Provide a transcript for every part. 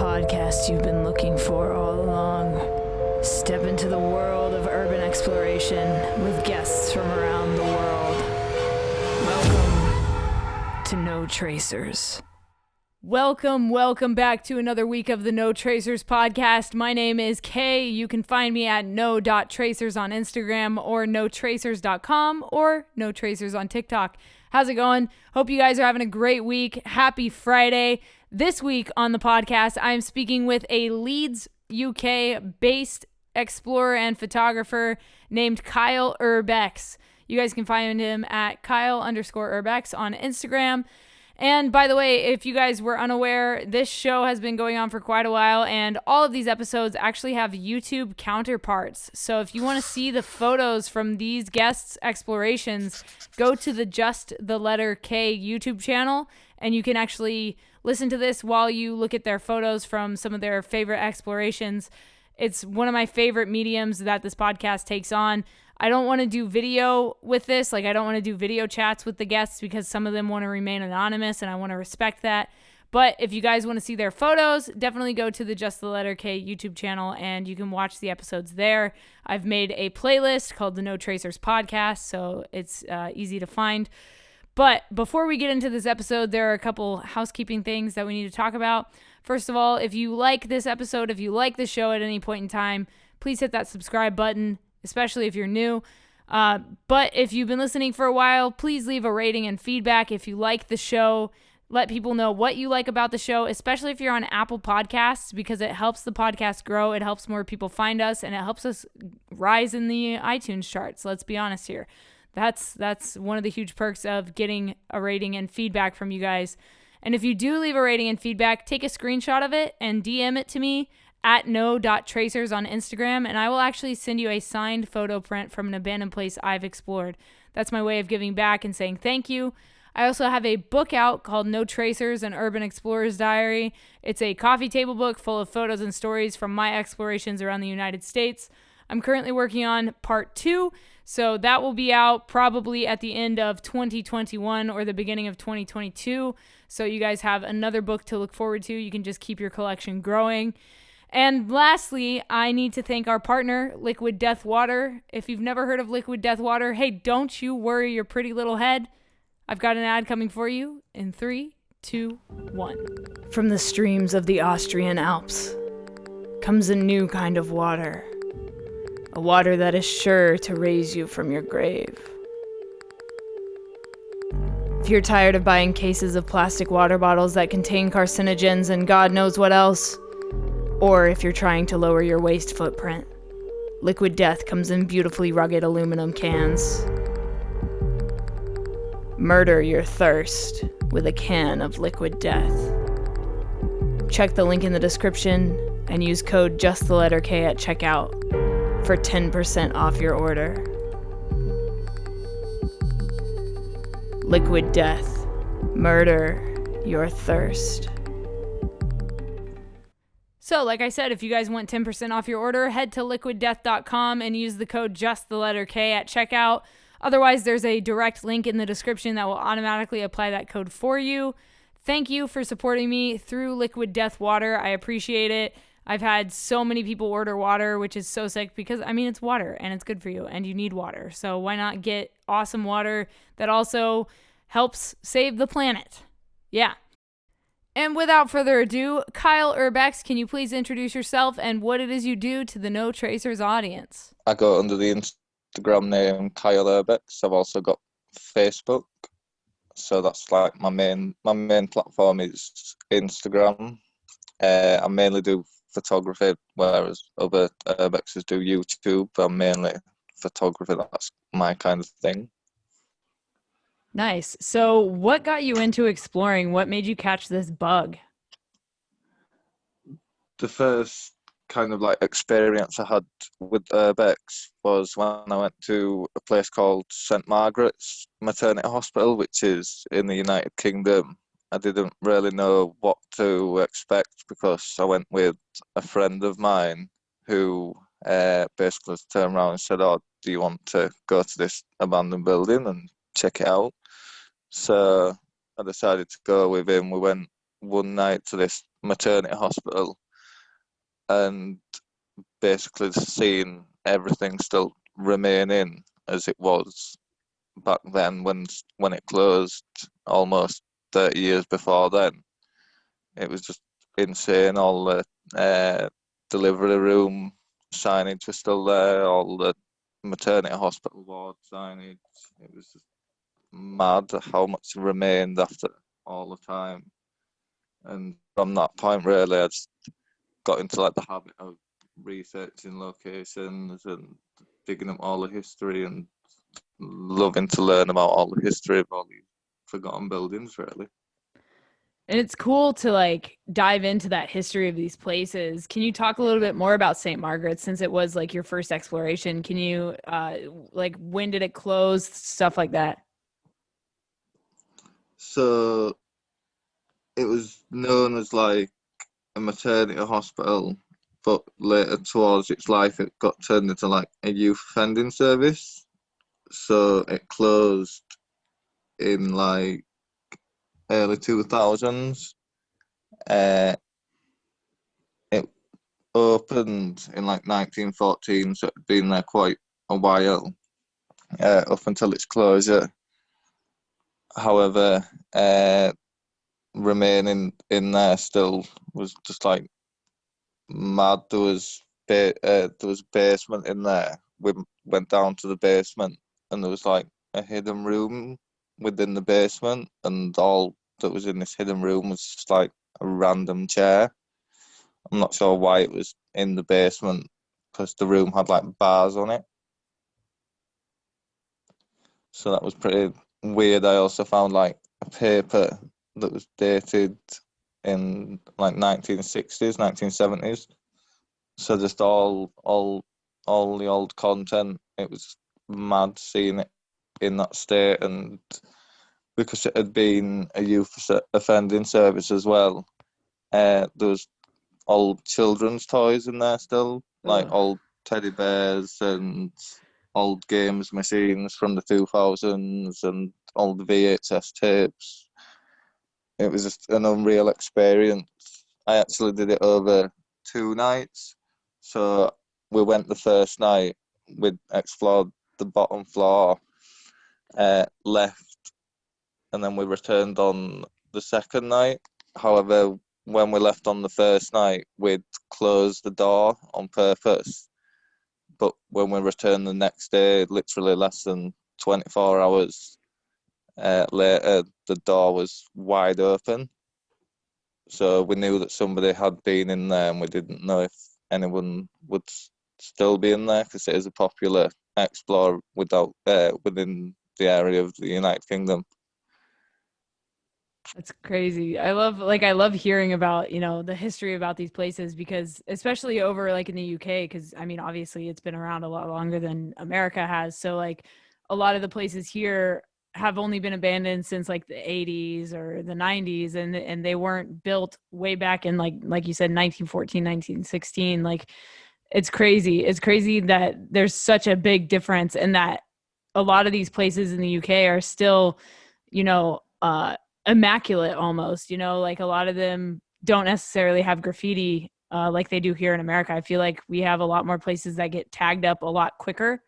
podcast you've been looking for all along. Step into the world of urban exploration with guests from around the world. Welcome to No Tracers. Welcome back to another week of the No Tracers podcast. My name is Kay. You can find me at no.tracers on Instagram or notracers.com or no tracers on TikTok. How's it going? Hope you guys are having a great week. Happy Friday. This week on the podcast, I am speaking with a Leeds, UK-based explorer and photographer named Kyle Urbex. You guys can find him at Kyle_Urbex on Instagram. And by the way, if you guys were unaware, this show has been going on for quite a while, and all of these episodes actually have YouTube counterparts. So if you want to see the photos from these guests' explorations, go to the Just the Letter K YouTube channel, and you can actually listen to this while you look at their photos from some of their favorite explorations. It's one of my favorite mediums that this podcast takes on. I don't want to do video with this. I don't want to do video chats with the guests because some of them want to remain anonymous and I want to respect that. But if you guys want to see their photos, definitely go to the Just the Letter K YouTube channel and you can watch the episodes there. I've made a playlist called the No Tracers Podcast, so it's easy to find. But before we get into this episode, there are a couple housekeeping things that we need to talk about. First of all, if you like this episode, if you like the show at any point in time, please hit that subscribe button, especially if you're new. But if you've been listening for a while, please leave a rating and feedback. If you like the show, let people know what you like about the show, especially if you're on Apple Podcasts, because it helps the podcast grow. It helps more people find us, and it helps us rise in the iTunes charts. Let's be honest here. That's one of the huge perks of getting a rating and feedback from you guys. And if you do leave a rating and feedback, take a screenshot of it and DM it to me at no.tracers on Instagram, and I will actually send you a signed photo print from an abandoned place I've explored. That's my way of giving back and saying thank you. I also have a book out called No Tracers, an Urban Explorer's Diary. It's a coffee table book full of photos and stories from my explorations around the United States. I'm currently working on part 2, so that will be out probably at the end of 2021 or the beginning of 2022. So you guys have another book to look forward to. You can just keep your collection growing. And lastly, I need to thank our partner, Liquid Death Water. If you've never heard of Liquid Death Water, hey, don't you worry your pretty little head. I've got an ad coming for you in 3, 2, 1. From the streams of the Austrian Alps comes a new kind of water. A water that is sure to raise you from your grave. If you're tired of buying cases of plastic water bottles that contain carcinogens and God knows what else, or if you're trying to lower your waste footprint, Liquid Death comes in beautifully rugged aluminum cans. Murder your thirst with a can of Liquid Death. Check the link in the description and use code JustTheLetterK at checkout for 10% off your order. Liquid Death. Murder your thirst. So, like I said, if you guys want 10% off your order, head to liquiddeath.com and use the code JustTheLetterK at checkout. Otherwise, there's a direct link in the description that will automatically apply that code for you. Thank you for supporting me through Liquid Death Water. I appreciate it. I've had so many people order water, which is so sick because, it's water and it's good for you and you need water. So why not get awesome water that also helps save the planet? Yeah. And without further ado, Kyle Urbex, can you please introduce yourself and what it is you do to the No Tracers audience? I go under the Instagram name Kyle Urbex. I've also got Facebook. So that's like my main platform is Instagram. I mainly do photography, whereas other Urbexes do YouTube. I'm mainly photography. That's my kind of thing. Nice. So what got you into exploring? What made you catch this bug? The first kind of experience I had with Urbex was when I went to a place called St. Margaret's Maternity Hospital, which is in the United Kingdom. I didn't really know what to expect because I went with a friend of mine who basically turned around and said, "Oh, do you want to go to this abandoned building and check it out?" So I decided to go with him. We went one night to this maternity hospital and basically seeing everything still remaining as it was back then when it closed almost 30 years before then. It was just insane. All the delivery room signage was still there, all the maternity hospital ward signage. It was just mad how much remained after all the time. And from that point, really, I just got into like the habit of researching locations and digging up all the history and loving to learn about all the history of all these forgotten buildings, really. And it's cool to like dive into that history of these places. Can you talk a little bit more about St. Margaret's since it was like your first exploration? Can you like when did it close, stuff like that? So it was known as like a maternity hospital, but later towards its life, it got turned into like a youth offending service. So it closed in like early 2000s. Uh, it opened in like 1914, so it'd been there quite a while, up until its closure. However, remaining in there still was just like mad. There was basement in there. We went down to the basement, and there was like a hidden room within the basement, and all that was in this hidden room was just like a random chair. I'm not sure why it was in the basement because the room had like bars on it. So that was pretty weird. I also found like a paper that was dated in like 1960s, 1970s. So just all the old content. It was mad seeing it in that state, and because it had been a youth offending service as well, there was old children's toys in there still, like Ugh. old teddy bears and old games machines from the 2000s and old VHS tapes. It was just an unreal experience. I actually did it over 2 nights. So we went the first night, we explored the bottom floor, left, and then we returned on the second night. However, when we left on the first night, we'd closed the door on purpose. But when we returned the next day, literally less than 24 hours later, the door was wide open. So we knew that somebody had been in there, and we didn't know if anyone would still be in there because it is a popular explore within the area of the United Kingdom. That's crazy. I love hearing about, the history about these places because especially over like in the UK, because I mean obviously it's been around a lot longer than America has. So like a lot of the places here have only been abandoned since like the 80s or the 90s, and they weren't built way back in like you said 1914, 1916. Like it's crazy. It's crazy that there's such a big difference and that a lot of these places in the UK are still, you know, immaculate almost, like a lot of them don't necessarily have graffiti like they do here in America. I feel like we have a lot more places that get tagged up a lot quicker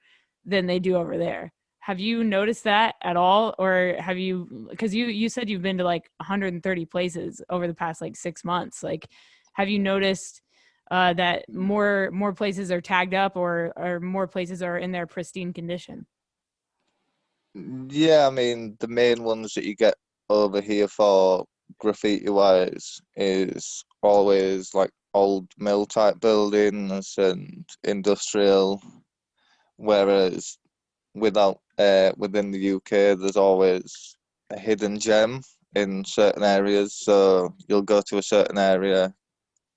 than they do over there. Have you noticed that at all? Or have you, because you said you've been to like 130 places over the past like 6 months. Like, have you noticed that more places are tagged up or more places are in their pristine condition? Yeah, I mean, the main ones that you get over here for graffiti wise is always like old mill type buildings and industrial, whereas within the UK, there's always a hidden gem in certain areas. So you'll go to a certain area,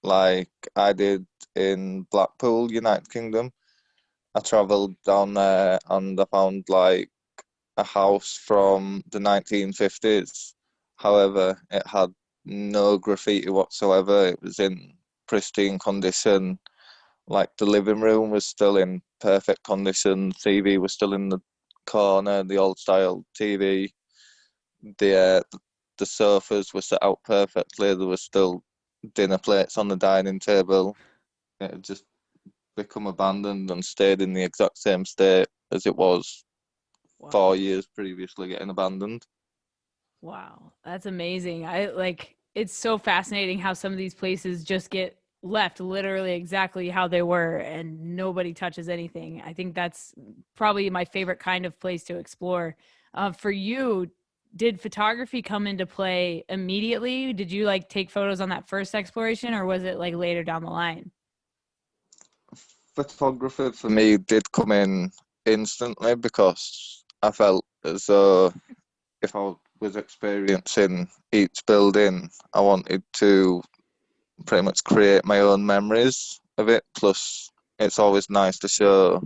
like I did in Blackpool, United Kingdom. I travelled down there and I found like a house from the 1950s. However, it had no graffiti whatsoever. It was in pristine condition. Like the living room was still in perfect condition. TV was still in the corner, the old style TV. The the sofas were set out perfectly. There were still dinner plates on the dining table. It had just become abandoned and stayed in the exact same state as it was Wow. 4 years previously getting abandoned. Wow, that's amazing. I like it's so fascinating how some of these places just get left literally exactly how they were and nobody touches anything. I think that's probably my favorite kind of place to explore. For you, did photography come into play immediately? Did you like take photos on that first exploration or was it like later down the line? Photography for me did come in instantly because I felt as though if I was experiencing each building, I wanted to pretty much create my own memories of it. Plus, it's always nice to show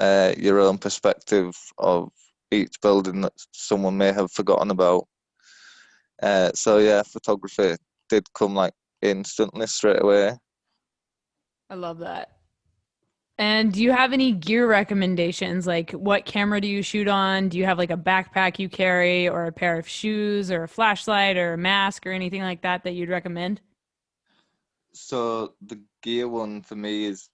your own perspective of each building that someone may have forgotten about. So yeah, photography did come like instantly straight away. I love that. And do you have any gear recommendations? Like what camera do you shoot on? Do you have like a backpack you carry or a pair of shoes or a flashlight or a mask or anything like that that you'd recommend? So the gear one for me is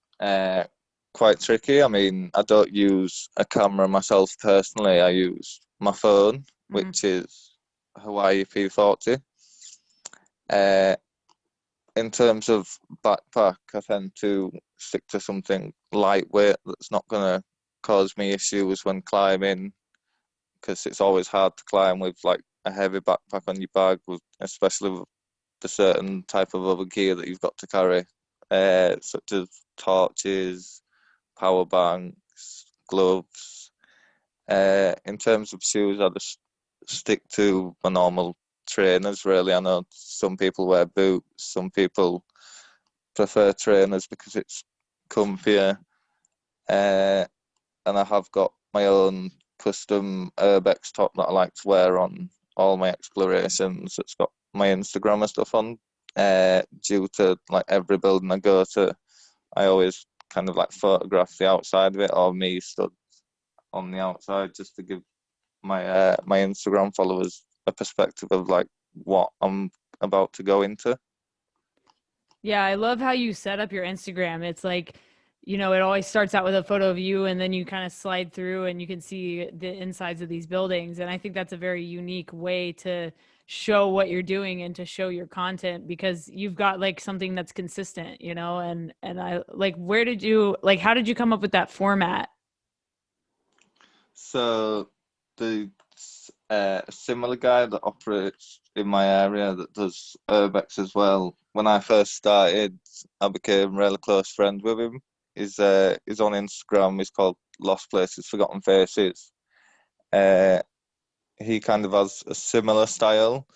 quite tricky. I mean, I don't use a camera myself personally. I use my phone, Hmm. which is Hawaii P40. Uh, in terms of backpack, I tend to stick to something lightweight that's not going to cause me issues when climbing, because it's always hard to climb with like a heavy backpack on your bag, with especially with the certain type of other gear that you've got to carry, such as torches, power banks, gloves. In terms of shoes, I just stick to my normal trainers, really. I know some people wear boots, some people prefer trainers because it's comfier. Uh, and I have got my own custom Urbex top that I like to wear on all my explorations. It's got my Instagram and stuff on. Due to like every building I go to, I always kind of like photograph the outside of it or me stood on the outside just to give my Instagram followers a perspective of like what I'm about to go into. Yeah, I love how you set up your Instagram. It's like, it always starts out with a photo of you and then you kind of slide through and you can see the insides of these buildings. And I think that's a very unique way to show what you're doing and to show your content because you've got like something that's consistent, and I like how did you come up with that format? So the similar guy that operates in my area that does Urbex as well. When I first started, I became really close friends with him. He's on Instagram. He's called Lost Places, Forgotten Faces. Uh, he kind of has a similar style.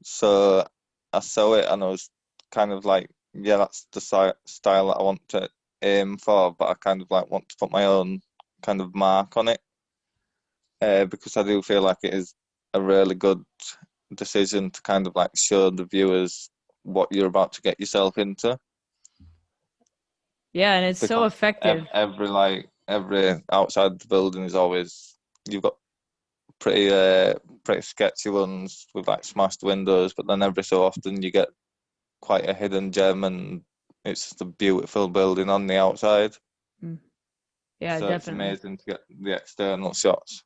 So I saw it and I was kind of like, yeah, that's the style that I want to aim for, but I kind of like want to put my own kind of mark on it, because I do feel like it is a really good decision to kind of like show the viewers what you're about to get yourself into, Yeah, and it's so because effective. every outside the building is always, you've got pretty sketchy ones with like smashed windows, but then every so often you get quite a hidden gem and it's just a beautiful building on the outside. Mm. Yeah, So it's definitely. amazing to get the external shots.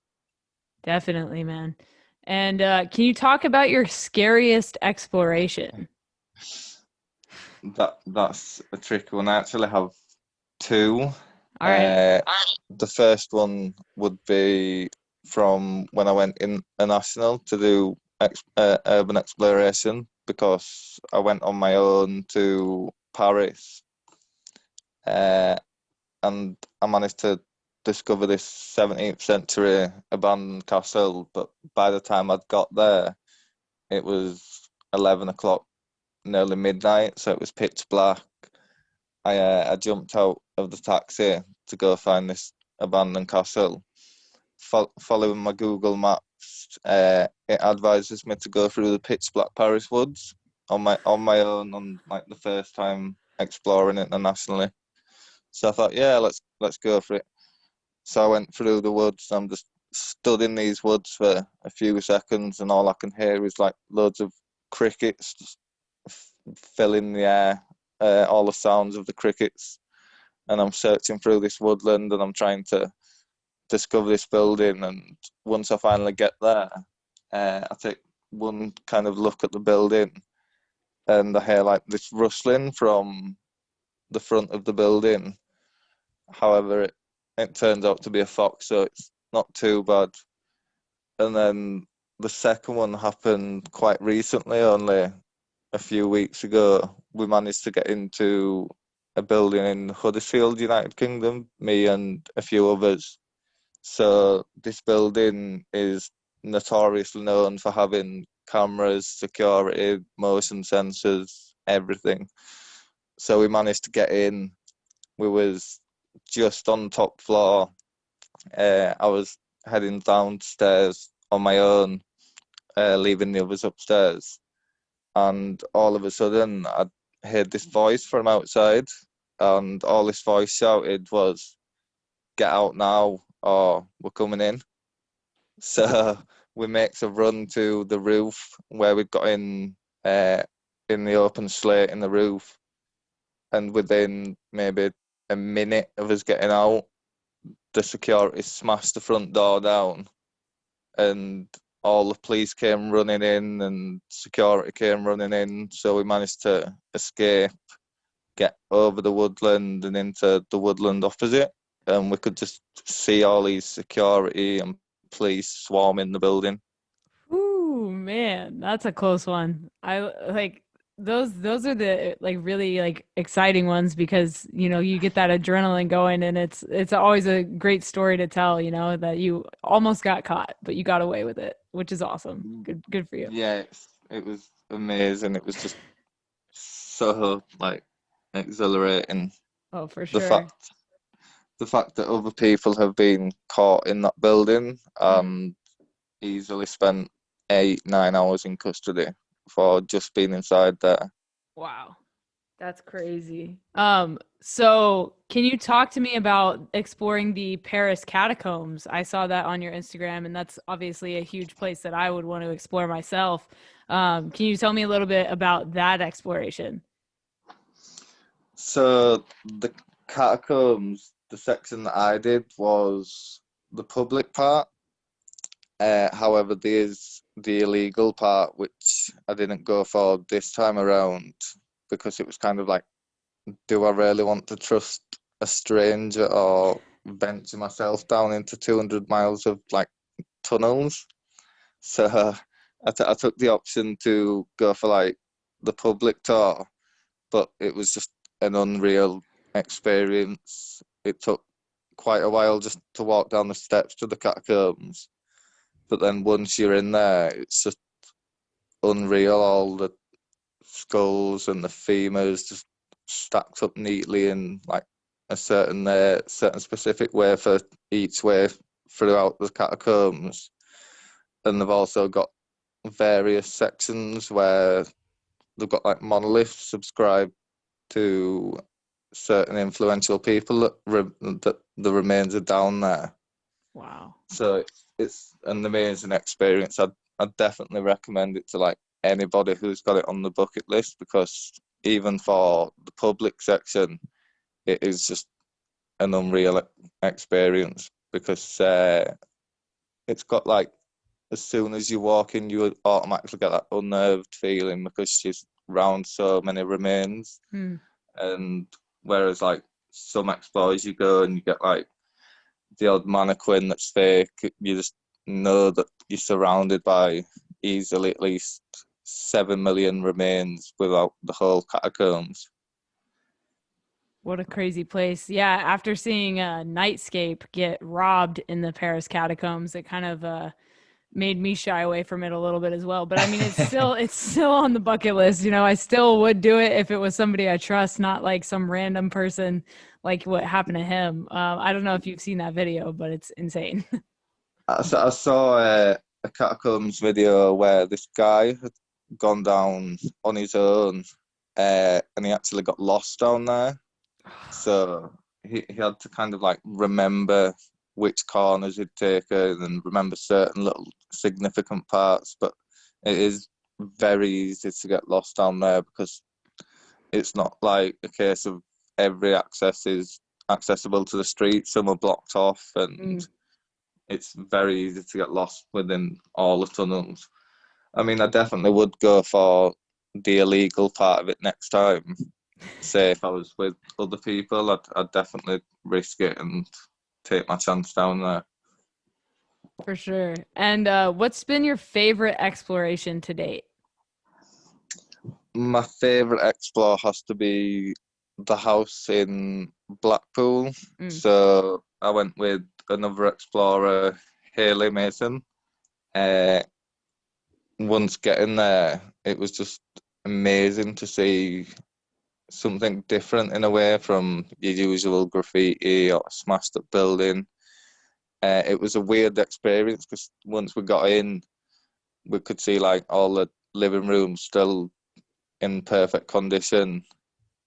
Definitely, man. And can you talk about your scariest exploration? That's a tricky one. I actually have two. All right. Uh, the first one would be from when I went international to do urban exploration, because I went on my own to Paris, uh, and I managed to discover this 17th century abandoned castle. But by the time I'd got there, it was 11 o'clock, nearly midnight, so it was pitch black. I jumped out of the taxi to go find this abandoned castle. Following my Google Maps, it advises me to go through the pitch black Paris woods on my own, on like the first time exploring internationally. So I thought, yeah, let's go for it. So I went through the woods. I'm just stood in these woods for a few seconds, and all I can hear is like loads of crickets just filling the air, all the sounds of the crickets. And I'm searching through this woodland, and I'm trying to discover this building. And once I finally get there, I take one kind of look at the building, and I hear like this rustling from the front of the building. However, it turns out to be a fox, so it's not too bad. And then the second one happened quite recently, only a few weeks ago. We managed to get into a building in Huddersfield, United Kingdom, me and a few others. So this building is notoriously known for having cameras, security, motion sensors, everything. So we managed to get in. We was just on top floor. I was heading downstairs on my own, leaving the others upstairs. And all of a sudden, I heard this voice from outside, and all this voice shouted was, "Get out now, or we're coming in." So we makes a run to the roof where we got in the open slate in the roof, and within maybe a minute of us getting out, the security smashed the front door down, and all the police came running in and security came running in. So we managed to escape, get over the woodland and into the woodland opposite, and we could just see all these security and police swarming the building. Ooh, man, that's a close one. I like those are the like really like exciting ones because you get that adrenaline going and it's always a great story to tell, that you almost got caught, but you got away with it, which is awesome. Good for you. Yeah, it was amazing. It was just so like exhilarating. Oh, for The sure. fact the fact that other people have been caught in that building Mm. and easily spent 8, 9 hours in custody for just being inside there. Wow. That's crazy. So can you talk to me about exploring the Paris catacombs? I saw that on your Instagram, and that's obviously a huge place that I would want to explore myself. Can you tell me a little bit about that exploration? So the catacombs, the section that I did was the public part. However, there's the illegal part, which I didn't go for this time around because it was kind of like, do I really want to trust a stranger or venture myself down into 200 miles of like tunnels? So I took the option to go for like the public tour, but it was just an unreal experience. It took quite a while just to walk down the steps to the catacombs, but then once you're in there, it's just unreal. All the skulls and the femurs just stacked up neatly in like a certain specific way for each way throughout the catacombs. And they've also got various sections where they've got like monoliths subscribed to certain influential people that the remains are down there. Wow. So it's an amazing experience. I'd definitely recommend it to like anybody who's got it on the bucket list, because even for the public section, it is just an unreal experience, because it's got like, as soon as you walk in, you would automatically get that unnerved feeling because she's round so many remains. Hmm. And whereas like some expos, you go and you get like the odd mannequin that's fake, you just know that you're surrounded by easily at least 7 million remains without the whole catacombs. What a crazy place. Yeah, after seeing Nightscape get robbed in the Paris catacombs, it kind of made me shy away from it a little bit as well. But I mean, it's still on the bucket list. I still would do it if it was somebody I trust, not like some random person like what happened to him. I don't know if you've seen that video, but it's insane. I saw a catacombs video where this guy had gone down on his own, and he actually got lost down there. So he had to kind of like remember which corners he'd taken and remember certain little significant parts. But it is very easy to get lost down there because it's not like a case of every access is accessible to the street. Some are blocked off, and it's very easy to get lost within all the tunnels. I mean, I definitely would go for the illegal part of it next time. Say if I was with other people, I'd definitely risk it and take my chance down there. For sure. And what's been your favorite exploration to date? My favourite explore has to be the house in Blackpool. So I went with another explorer, Haley Mason. Once getting there, it was just amazing to see something different in a way from your usual graffiti or smashed up building. It was a weird experience because once we got in, we could see like all the living rooms still in perfect condition.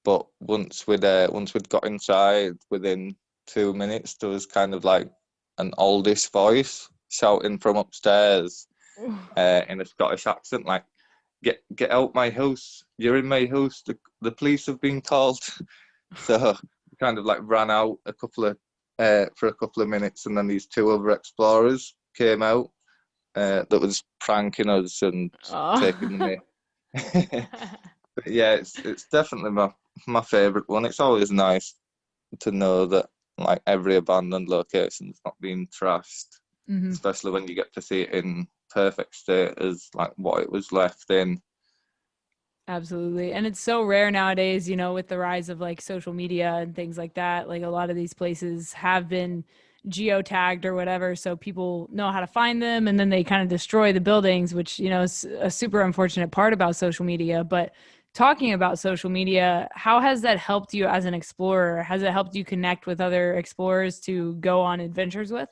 But once we'd got inside, within 2 minutes, there was kind of like an oldish voice shouting from upstairs in a Scottish accent, like, get out my house, you're in my house, the police have been called. So we kind of like ran out for a couple of minutes, and then these two other explorers came out that was pranking us and taking the mick. But yeah, it's definitely my favourite one. It's always nice to know that like every abandoned location's not being trashed, especially when you get to see it in perfect state as like what it was left in. Absolutely. And it's so rare nowadays, you know, with the rise of like social media and things like that. Like a lot of these places have been geotagged or whatever, so people know how to find them, and then they kind of destroy the buildings, which, you know, is a super unfortunate part about social media. But talking about social media, how has that helped you as an explorer? Has it helped you connect with other explorers to go on adventures with?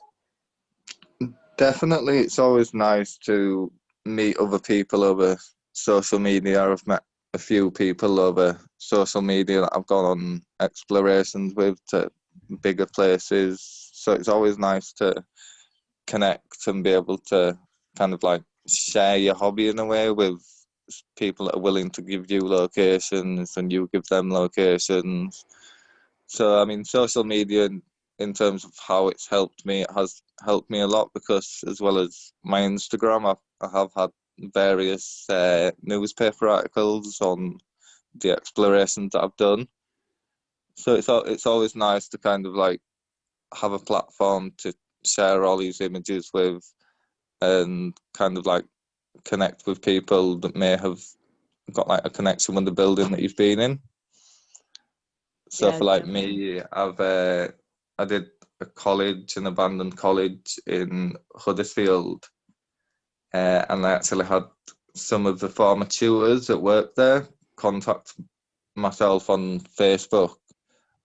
Definitely, it's always nice to meet other people over social media. I've met a few people over social media that I've gone on explorations with to bigger places. So it's always nice to connect and be able to kind of like share your hobby in a way with people that are willing to give you locations and you give them locations. So, I mean, social media in terms of how it's helped me, it has helped me a lot because as well as my Instagram, I have had various newspaper articles on the explorations that I've done. So it's always nice to kind of like have a platform to share all these images with and kind of like connect with people that may have got like a connection with the building that you've been in. So Yeah, for like definitely. me, I did an abandoned college in Huddersfield, and I actually had some of the former tutors that worked there contact myself on Facebook,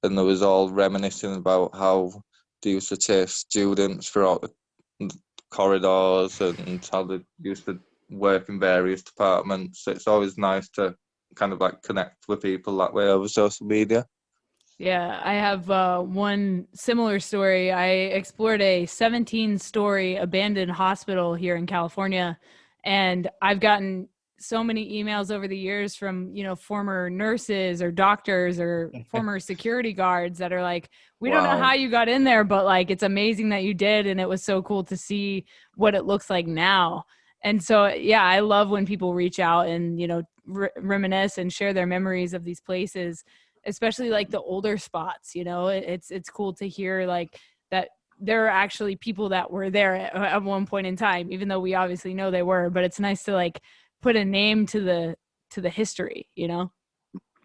and there was all reminiscing about how they used to chase students throughout the corridors and how they used to work in various departments. So it's always nice to kind of like connect with people that way over social media. Yeah, I have one similar story. I explored a 17-story abandoned hospital here in California, and I've gotten so many emails over the years from, you know, former nurses or doctors or former security guards that are like, we don't know how Wow. you got in there, but like it's amazing that you did, and it was so cool to see what it looks like now. And so, yeah, I love when people reach out and, you know, reminisce and share their memories of these places, especially like the older spots. You know, it's cool to hear like that there are actually people that were there at one point in time, even though we obviously know they were. But it's nice to like put a name to the history, you know.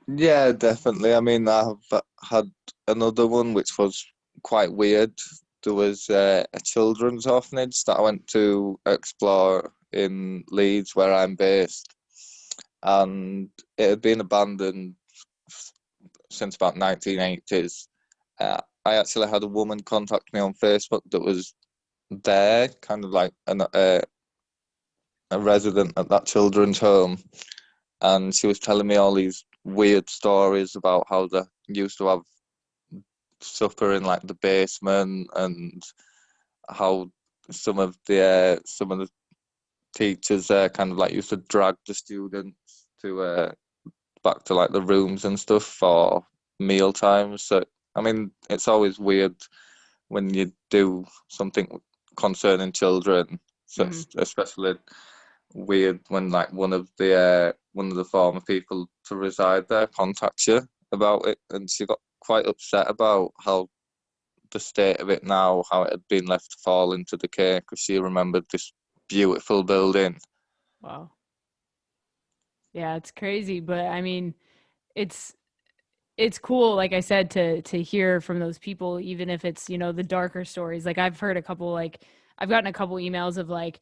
Yeah, definitely. I mean, I've had another one which was quite weird. There was a children's orphanage that I went to explore in Leeds, where I'm based, and it had been abandoned since about 1980s. I actually had a woman contact me on Facebook that was there, kind of like a resident at that children's home, and she was telling me all these weird stories about how they used to have supper in like the basement, and how some of the teachers kind of like used to drag the students to back to like the rooms and stuff for meal times. So I mean, it's always weird when you do something concerning children. So Hmm. it's especially weird when like one of the former people to reside there contacts you about it, and she got quite upset about how the state of it now, how it had been left to fall into decay, because she remembered this beautiful building. Wow. Yeah, it's crazy, but I mean, it's it's cool, like I said, to hear from those people, even if it's, the darker stories. Like I've heard a couple, like I've gotten a couple emails of like,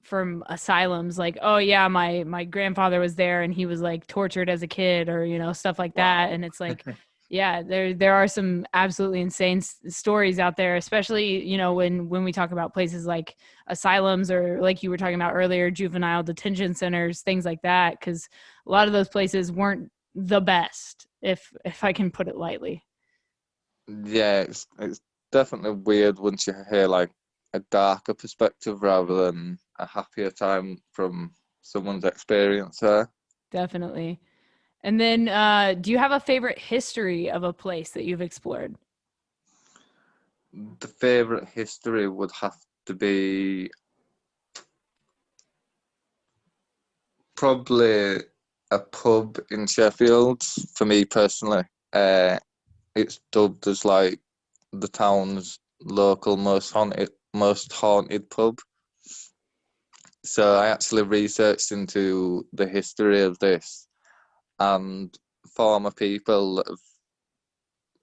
from asylums, like, oh yeah, my grandfather was there and he was like tortured as a kid, or stuff like that. Wow. And it's like, yeah, there are some absolutely insane stories out there, especially when we talk about places like asylums, or like you were talking about earlier, juvenile detention centers, things like that, because a lot of those places weren't the best, if I can put it lightly. Yeah, it's definitely weird once you hear like a darker perspective rather than a happier time from someone's experience there. Definitely. And then do you have a favorite history of a place that you've explored? The favorite history would have to be probably a pub in Sheffield for me personally. Uh, it's dubbed as like the town's local most haunted pub. So I actually researched into the history of this, and former people that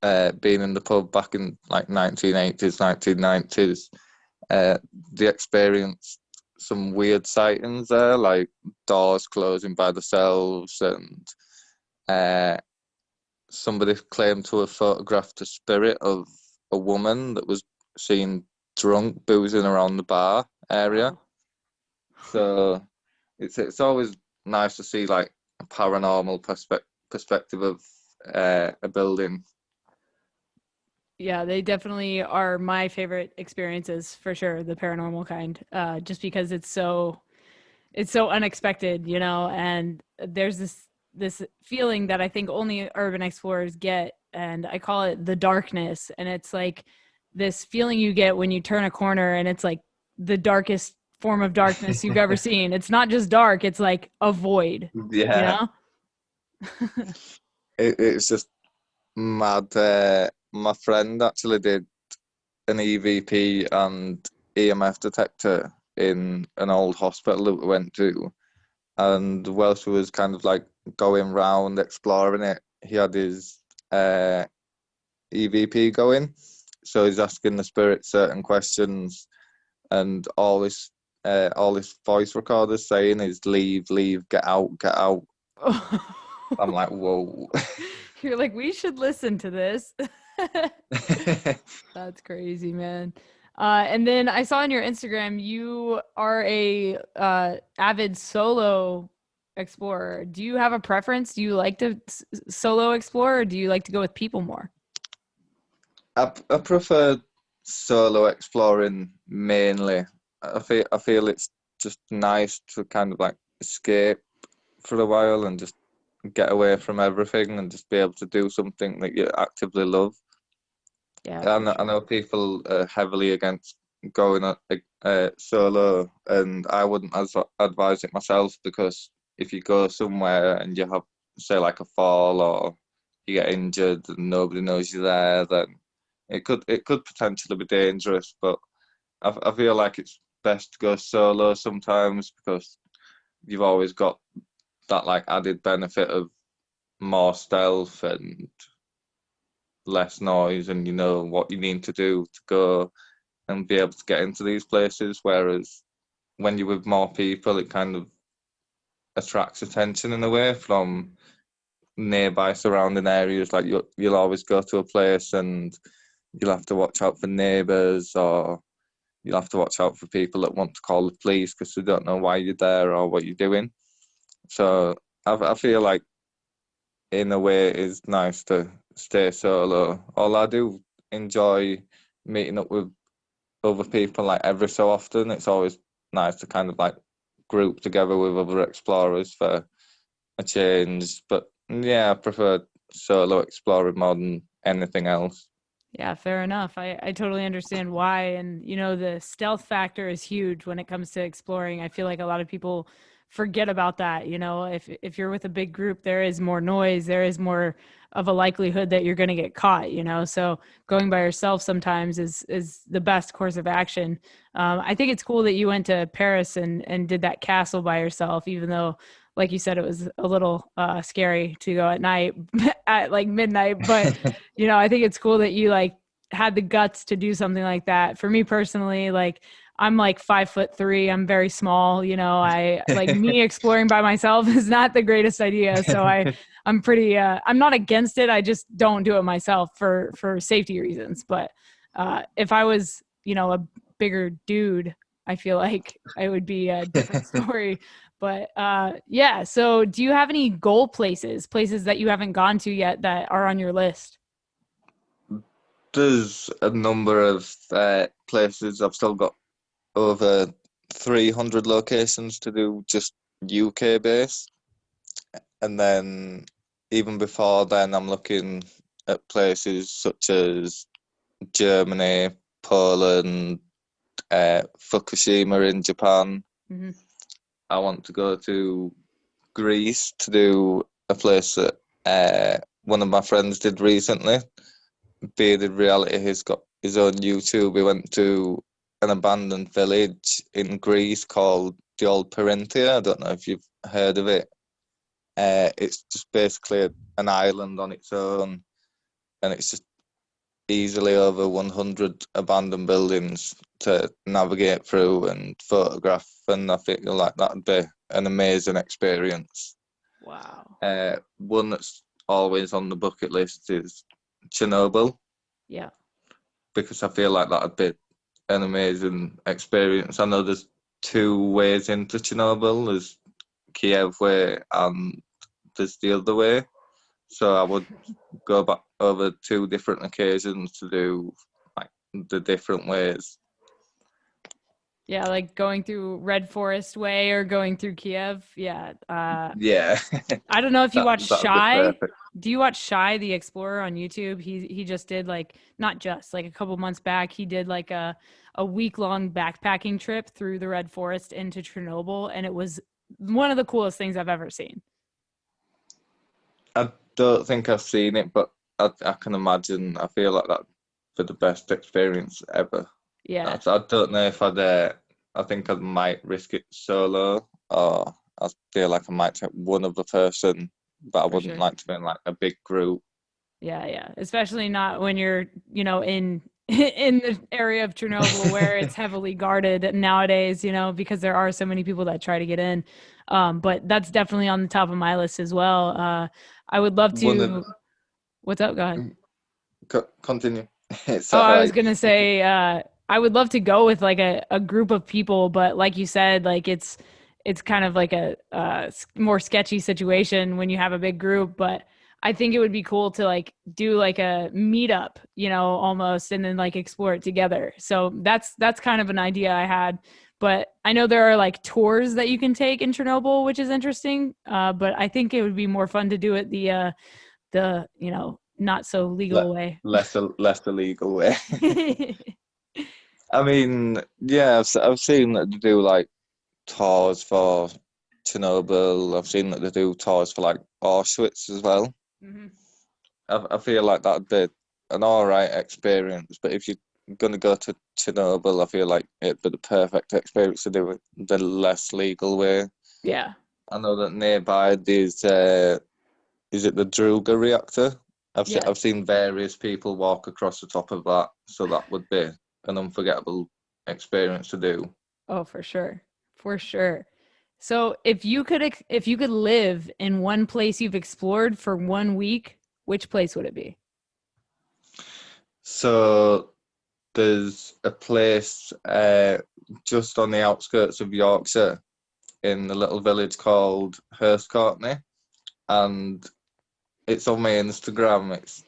have been in the pub back in like 1980s, 1990s, uh, they experienced some weird sightings there, like doors closing by themselves, and uh, somebody claimed to have photographed a spirit of a woman that was seen drunk boozing around the bar area. Wow. So it's always nice to see like a paranormal perspective of a building. Yeah, they definitely are my favorite experiences for sure, the paranormal kind. Just because it's so unexpected, and there's this feeling that I think only urban explorers get, and I call it the darkness. And it's like this feeling you get when you turn a corner and it's like the darkest form of darkness you've ever seen. It's not just dark, it's like a void, you Yeah, know? it's just mad. My friend actually did an EVP and EMF detector in an old hospital that we went to. And whilst he was kind of like going round exploring it, he had his EVP going. So he's asking the spirit certain questions, and all his voice recorders saying is leave, leave, get out, get out. I'm like, whoa. You're like, we should listen to this. That's crazy, man. And then I saw on your Instagram you are a avid solo explorer. Do you have a preference? Do you like to solo explore, or do you like to go with people more? I prefer solo exploring mainly. I feel it's just nice to kind of like escape for a while and just get away from everything and just be able to do something that you actively love. Yeah, for I sure. know people are heavily against going solo, and I wouldn't advise it myself, because if you go somewhere and you have, say, like a fall or you get injured and nobody knows you're there, then it could potentially be dangerous. But I feel like it's best to go solo sometimes, because you've always got that like added benefit of more stealth and less noise, and you know what you need to do to go and be able to get into these places. Whereas when you're with more people, it kind of attracts attention in a way from nearby surrounding areas. Like you'll always go to a place and you'll have to watch out for neighbours, or you'll have to watch out for people that want to call the police because they don't know why you're there or what you're doing. So I feel like in a way it's nice to stay solo. All I do enjoy meeting up with other people like every so often. It's always nice to kind of like group together with other explorers for a change. But yeah, I prefer solo exploring more than anything else. Yeah, fair enough. I totally understand why. And, the stealth factor is huge when it comes to exploring. I feel like a lot of people forget about that. If you're with a big group, there is more noise, there is more of a likelihood that you're going to get caught. So going by yourself sometimes is the best course of action. I think it's cool that you went to Paris and did that castle by yourself, even though, like you said, it was a little scary to go at night at like midnight. But I think it's cool that you like had the guts to do something like that. For me personally, like I'm like 5'3". I'm very small. I like me exploring by myself is not the greatest idea. So I'm pretty I'm not against it. I just don't do it myself for safety reasons. But if I was, a bigger dude, I feel like it would be a different story. But yeah, so do you have any goal places that you haven't gone to yet that are on your list? There's a number of places. I've still got over 300 locations to do, just UK based. And then even before then, I'm looking at places such as Germany, Poland, Fukushima in Japan. Mm-hmm. I want to go to Greece to do a place that one of my friends did recently. Bearded Reality, he's got his own YouTube. He went to an abandoned village in Greece called the Old Parentia. I don't know if you've heard of it. It's just basically an island on its own, and it's just easily over 100 abandoned buildings to navigate through and photograph, and I feel like that'd be an amazing experience. Wow. One that's always on the bucket list is Chernobyl, Yeah. because I feel like that'd be an amazing experience. I know there's two ways into Chernobyl. There's Kiev way and there's the other way. So I would go back over two different occasions to do like the different ways. Yeah, like going through Red Forest Way or going through Kiev. Yeah. Yeah, I don't know if you watch that'd be Shy. perfect. Do you watch Shy the Explorer on YouTube? He just did like not just like a couple months back, he did like a week-long backpacking trip through the Red Forest into Chernobyl, and it was one of the coolest things I've ever seen. I don't think I've seen it, but I can imagine. I feel like that'd be the best experience ever. Yeah, I don't know if I'd. I think I might risk it solo, or I feel like I might take one other person, but I for wouldn't sure. like to be in like a big group. Yeah, yeah. Especially not when you're, in in the area of Chernobyl where it's heavily guarded nowadays, because there are so many people that try to get in. But that's definitely on the top of my list as well. I would love One of to. What's up? Go ahead. continue. It's Oh, all I was right. gonna say, I would love to go with like a group of people, but like you said, like it's kind of like a more sketchy situation when you have a big group. But I think it would be cool to like do like a meetup, almost, and then like explore it together. So that's kind of an idea I had. But I know there are like tours that you can take in Chernobyl, which is interesting. But I think it would be more fun to do it the not so Le- legal way. less illegal way. I mean, yeah, I've seen that they do like tours for Chernobyl. I've seen that they do tours for like Auschwitz as well. Hmm. I feel like that'd be an all right experience, but if you're gonna go to Chernobyl, I feel like it'd be the perfect experience to do it the less legal way. Yeah. I know that nearby there's is it the Druga reactor? Yeah. I've seen various people walk across the top of that, so that would be an unforgettable experience to do. Oh, for sure. For sure. So if you could live in one place you've explored for 1 week, which place would it be? So there's a place just on the outskirts of Yorkshire in a little village called Hurstcourtney, and it's on my Instagram. It's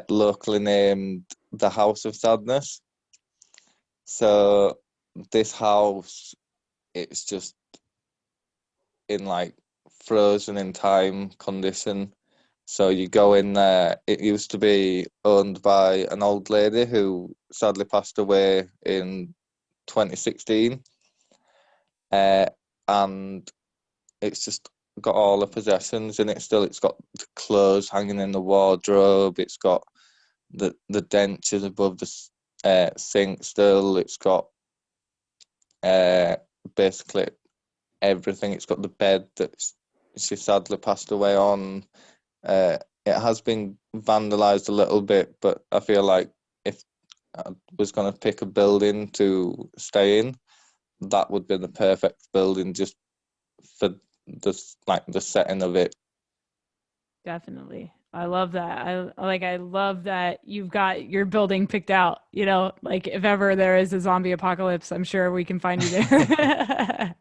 locally named the House of Sadness. So this house, it's just in like frozen in time condition. So you go in there. It used to be owned by an old lady who sadly passed away in 2016. And it's just got all the possessions in it still. It's got the clothes hanging in the wardrobe. It's got the dentures above the sink still. It's got basically everything. It's got the bed that she sadly passed away on. It has been vandalized a little bit, but I feel like if I was going to pick a building to stay in, that would be the perfect building just for the setting of it. Definitely. I love that. I love that you've got your building picked out, like if ever there is a zombie apocalypse, I'm sure we can find you there.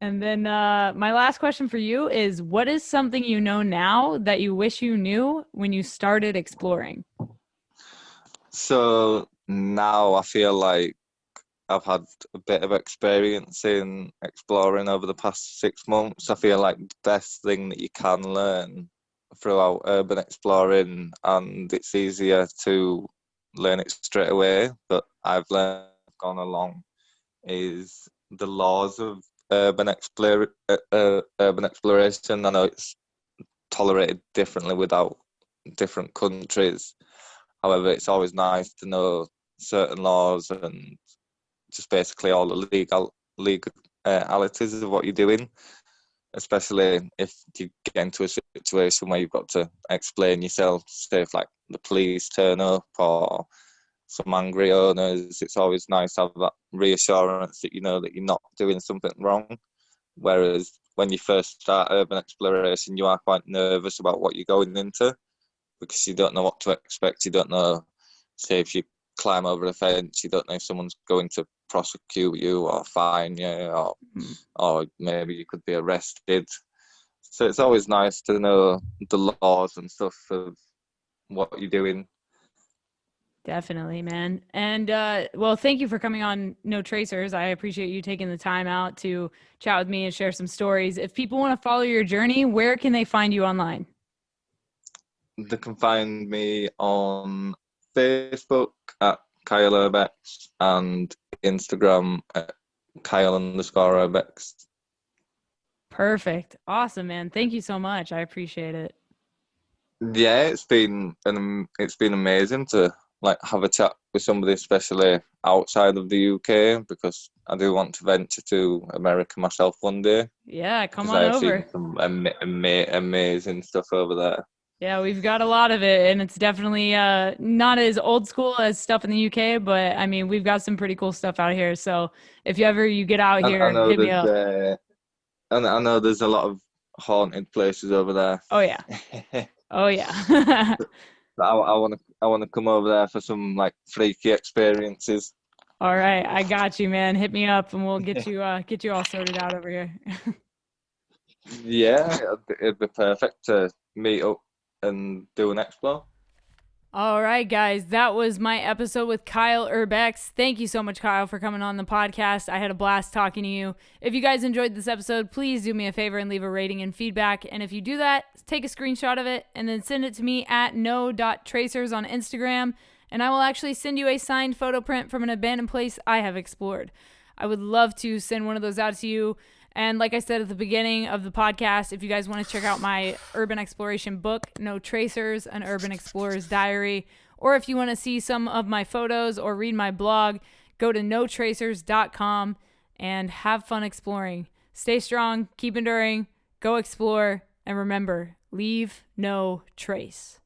And then my last question for you is, what is something you know now that you wish you knew when you started exploring? So now I feel like I've had a bit of experience in exploring over the past 6 months. I feel like the best thing that you can learn throughout urban exploring, and it's easier to learn it straight away, but I've learned gone along, is the laws of urban exploration. I know it's tolerated differently without different countries. However, it's always nice to know certain laws and just basically all the legalities of what you're doing, especially if you get into a situation where you've got to explain yourself, say if like the police turn up or some angry owners. It's always nice to have that reassurance that you know that you're not doing something wrong. Whereas when you first start urban exploration, you are quite nervous about what you're going into because you don't know what to expect. You don't know, say, if you climb over a fence, you don't know if someone's going to prosecute you or fine you, or maybe you could be arrested. So it's always nice to know the laws and stuff of what you're doing. Definitely, man. And well, thank you for coming on No Tracers. I appreciate you taking the time out to chat with me and share some stories. If people want to follow your journey, where can they find you online? They can find me on Facebook at Kyle Urbex and Instagram at Kyle_Urbex. Perfect. Awesome, man. Thank you so much. I appreciate it. Yeah, it's been amazing to like have a chat with somebody, especially outside of the UK, because I do want to venture to America myself one day. Yeah, come Because on I have over. seen some amazing stuff over there. Yeah, we've got a lot of it, and it's definitely not as old school as stuff in the UK, but I mean, we've got some pretty cool stuff out here. So if you get out And I here, know hit me there's up. and I know there's a lot of haunted places over there. Oh yeah. Oh yeah. I want to come over there for some like freaky experiences. All right, I got you, man. Hit me up and we'll get you all sorted out over here. Yeah, it'd be perfect to meet up and do an explore. All right, guys, that was my episode with Kyle Urbex. Thank you so much, Kyle, for coming on the podcast. I had a blast talking to you. If you guys enjoyed this episode, please do me a favor and leave a rating and feedback. And if you do that, take a screenshot of it and then send it to me at no.tracers on Instagram. And I will actually send you a signed photo print from an abandoned place I have explored. I would love to send one of those out to you. And like I said at the beginning of the podcast, if you guys want to check out my urban exploration book, No Tracers, An Urban Explorer's Diary, or if you want to see some of my photos or read my blog, go to notracers.com and have fun exploring. Stay strong, keep enduring, go explore, and remember, leave no trace.